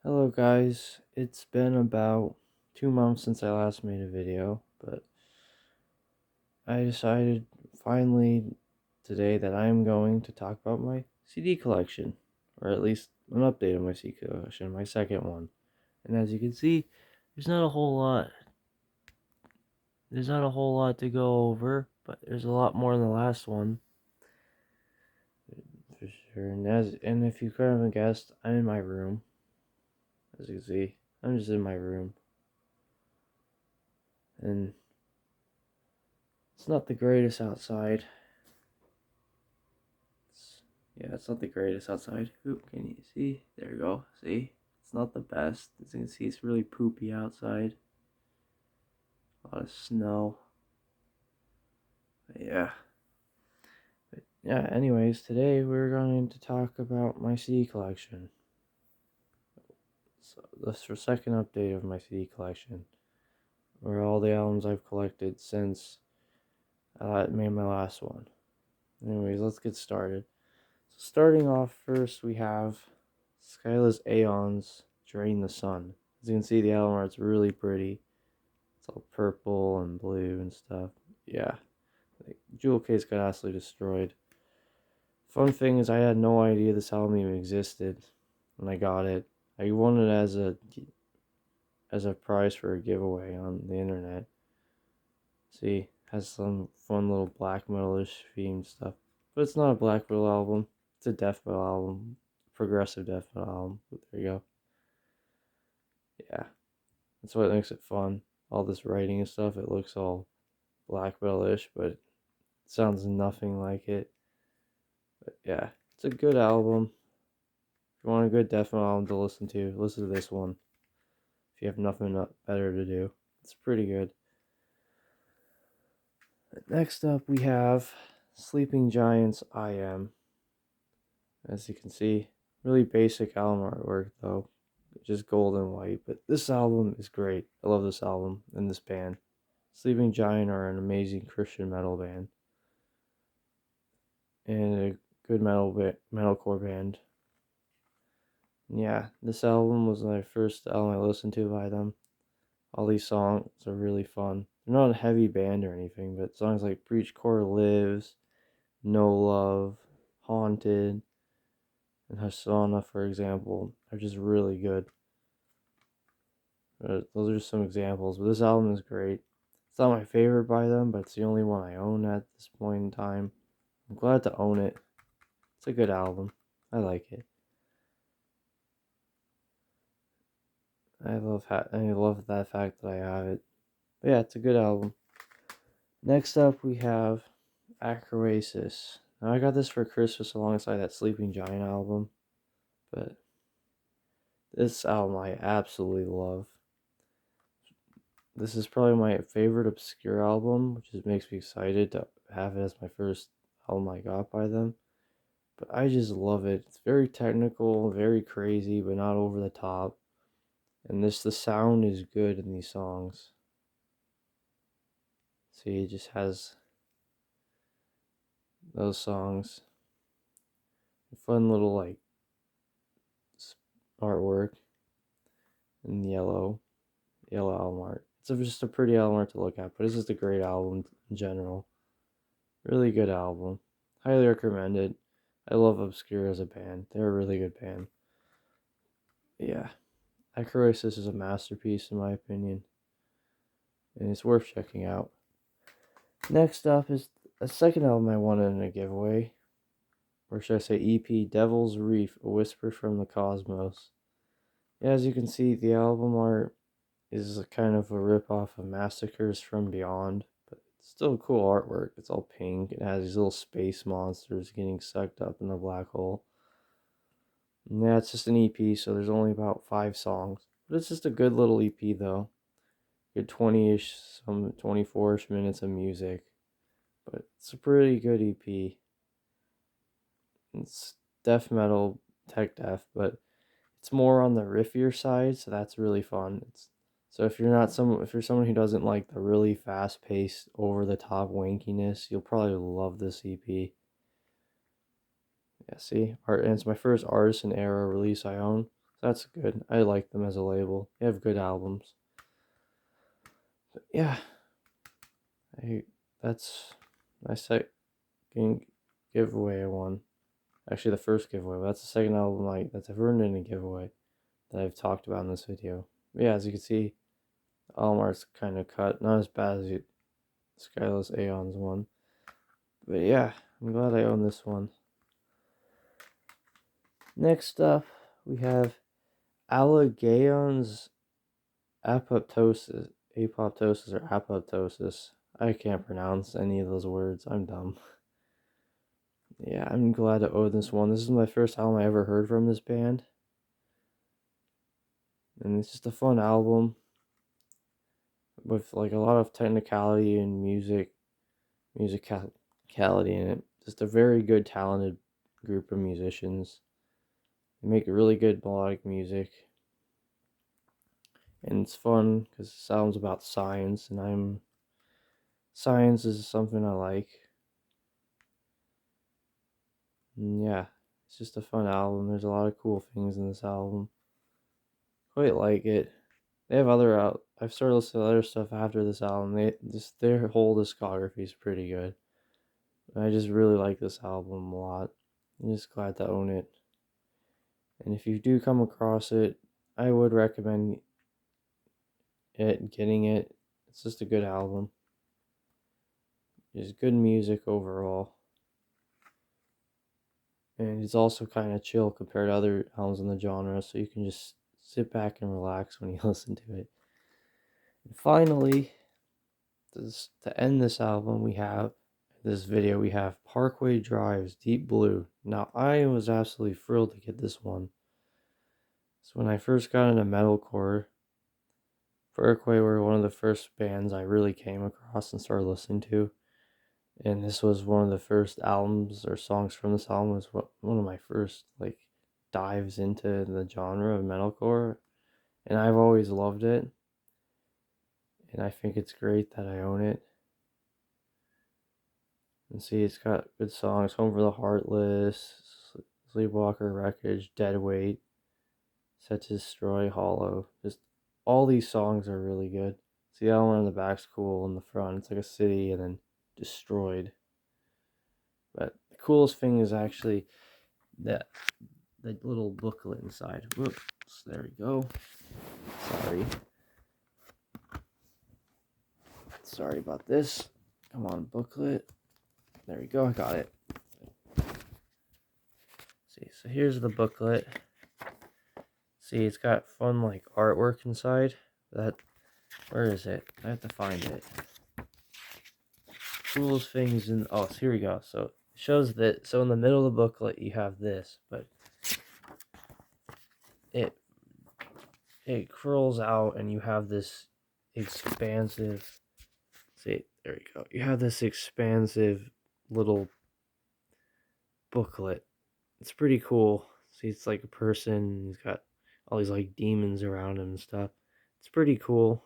Hello guys, it's been about 2 months since I last made a video, but I decided finally today that I am going to talk about my CD collection, or at least an update on my CD collection, my second one. And as you can see, there's not a whole lot, there's not a whole lot to go over, but there's a lot more than the last one, for sure. And if you couldn't have guessed, I'm in my room. As you can see, I'm just in my room, and it's not the greatest outside. Yeah, it's not the greatest outside. Oop, can you see? There you go. See? It's not the best. As you can see, it's really poopy outside. A lot of snow. But yeah. Anyways, today we're going to talk about my CD collection. So this is the second update of my CD collection. Where all the albums I've collected since I made my last one. Anyways, let's get started. So starting off first, we have Skyless Aeons Drain the Sun. As you can see, the album art's really pretty. It's all purple and blue and stuff. Yeah, the jewel case got absolutely destroyed. Fun thing is, I had no idea this album even existed when I got it. I won it as a prize for a giveaway on the internet. See, has some fun little black metalish themed stuff, but it's not a black metal album. It's a death metal album, progressive death metal album. But there you go. Yeah, that's what makes it fun. All this writing and stuff, it looks all black metal-ish, but it sounds nothing like it. But yeah, it's a good album. If you want a good death metal album to listen to this one. If you have nothing better to do, it's pretty good. Next up, we have Sleeping Giants I Am. As you can see, really basic album artwork though, just gold and white. But this album is great. I love this album and this band. Sleeping Giant are an amazing Christian metal band and a good metalcore band. Yeah, this album was my first album I listened to by them. All these songs are really fun. They're not a heavy band or anything, but songs like Breach Core Lives, No Love, Haunted, and Hasana, for example, are just really good. Those are just some examples, but this album is great. It's not my favorite by them, but it's the only one I own at this point in time. I'm glad to own it. It's a good album. I like it. I love that fact that I have it. But yeah, it's a good album. Next up, we have Acroasis. Now, I got this for Christmas alongside that Sleeping Giant album, but this album I absolutely love. This is probably my favorite obscure album, which just makes me excited to have it as my first album I got by them. But I just love it. It's very technical, very crazy, but not over the top. And the sound is good in these songs. See, it just has those songs. Fun little like artwork in yellow album art. It's just a pretty album art to look at, but it's just a great album in general. Really good album. Highly recommend it. I love Obscure as a band. They're a really good band. Yeah, Acroasis is a masterpiece in my opinion, and it's worth checking out. Next up is a second album I wanted in a giveaway, or should I say EP, Devil's Reef, A Whisper from the Cosmos. Yeah, as you can see, the album art is a kind of a rip-off of Massacres from Beyond, but it's still cool artwork. It's all pink. It has these little space monsters getting sucked up in the black hole. And yeah, it's just an EP, so there's only about 5 songs. But it's just a good little EP, though. Good 20-ish, some 24-ish minutes of music. But it's a pretty good EP. It's death metal, tech death, but it's more on the riffier side, so that's really fun. So if you're someone who doesn't like the really fast paced, over the top wankiness, you'll probably love this EP. Yeah, see, art, and it's my first Artisan era release I own. So That's good. I like them as a label. They have good albums. But yeah, that's my second giveaway I won. Actually, the first giveaway. But that's the second album that's ever earned in a giveaway that I've talked about in this video. But yeah, as you can see, the album art's kind of cut. Not as bad as the Skyless Aeons one. But yeah, I'm glad I own this one. Next up, we have Allegaon's apoptosis or apoptosis. I can't pronounce any of those words. I'm dumb. Yeah, I'm glad to own this one. This is my first album I ever heard from this band. And it's just a fun album with like a lot of technicality and musicality in it. Just a very good, talented group of musicians. They make really good melodic music. And it's fun because it sounds about science, and science is something I like. And yeah, it's just a fun album. There's a lot of cool things in this album. Quite like it. They have I've started listening to other stuff after this album. Their whole discography is pretty good. I just really like this album a lot. I'm just glad to own it. And if you do come across it, I would recommend getting it. It's just a good album. It's good music overall. And it's also kind of chill compared to other albums in the genre, so you can just sit back and relax when you listen to it. And finally, to end this video, we have Parkway Drive's Deep Blue. Now, I was absolutely thrilled to get this one. So when I first got into metalcore, Parkway were one of the first bands I really came across and started listening to. And this was one of the first albums or songs from this album. Was one of my first dives into the genre of metalcore, and I've always loved it. And I think it's great that I own it. And see, it's got good songs: "Home for the Heartless," "Sleepwalker," "Wreckage," "Dead Weight," "Set to Destroy," "Hollow." Just all these songs are really good. See, that one on the back's cool. In the front, it's like a city, and then "Destroyed." But the coolest thing is actually that the little booklet inside. Whoops, there we go. Sorry about this. Come on, booklet. There we go, I got it. See, so here's the booklet. See, it's got fun artwork inside. Where is it? I have to find it. Coolest things so here we go. So it shows that, so in the middle of the booklet you have this, but it curls out and you have this expansive, see, there we go. You have this expansive little booklet. It's pretty cool. See, it's like a person. He's got all these demons around him and stuff. It's pretty cool.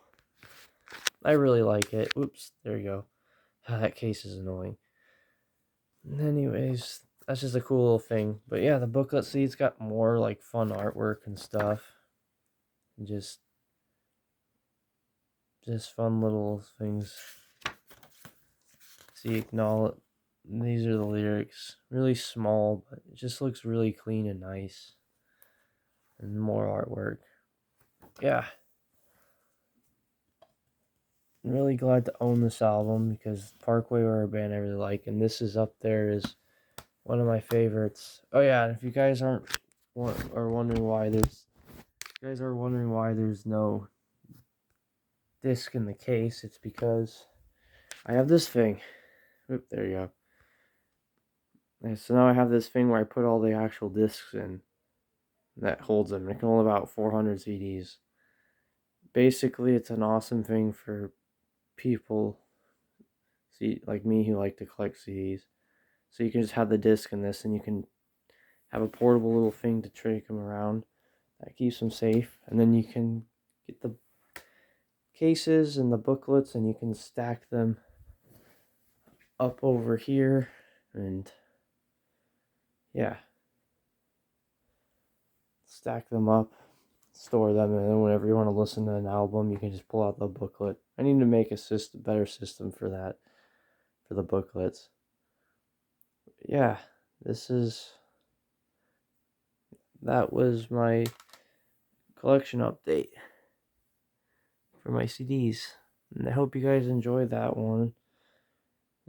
I really like it. Oops, there you go. That case is annoying. Anyways, that's just a cool little thing. But yeah, the booklet, see, it's got more fun artwork and stuff. And just fun little things. See, acknowledge. These are the lyrics. Really small, but it just looks really clean and nice. And more artwork. Yeah. I'm really glad to own this album because Parkway were a band I really like, and this is up there as one of my favorites. Oh yeah, and if you guys are wondering why there's no disc in the case, it's because I have this thing. Oop, there you go. And so now I have this thing where I put all the actual discs in that holds them. It can hold about 400 CDs. Basically, it's an awesome thing for people like me who like to collect CDs. So you can just have the disc in this, and you can have a portable little thing to take them around that keeps them safe. And then you can get the cases and the booklets, and you can stack them up over here. And yeah, stack them up store them, and then whenever you want to listen to an album, you can just pull out the booklet. I need to make a better system for that, for the booklets. Yeah, that was my collection update for my CDs. And I hope you guys enjoyed that one.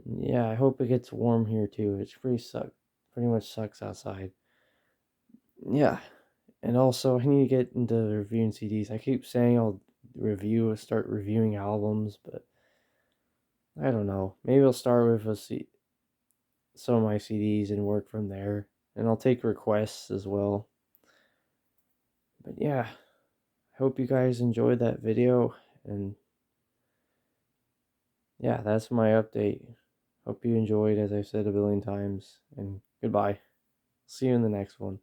And yeah, I hope it gets warm here too. It's pretty much sucks outside. Yeah. And also I need to get into reviewing CDs. I keep saying I'll start reviewing albums, but I don't know. Maybe I'll start with some of my CDs and work from there. And I'll take requests as well. But yeah, I hope you guys enjoyed that video, and yeah, that's my update. Hope you enjoyed, as I've said a billion times, and goodbye. See you in the next one.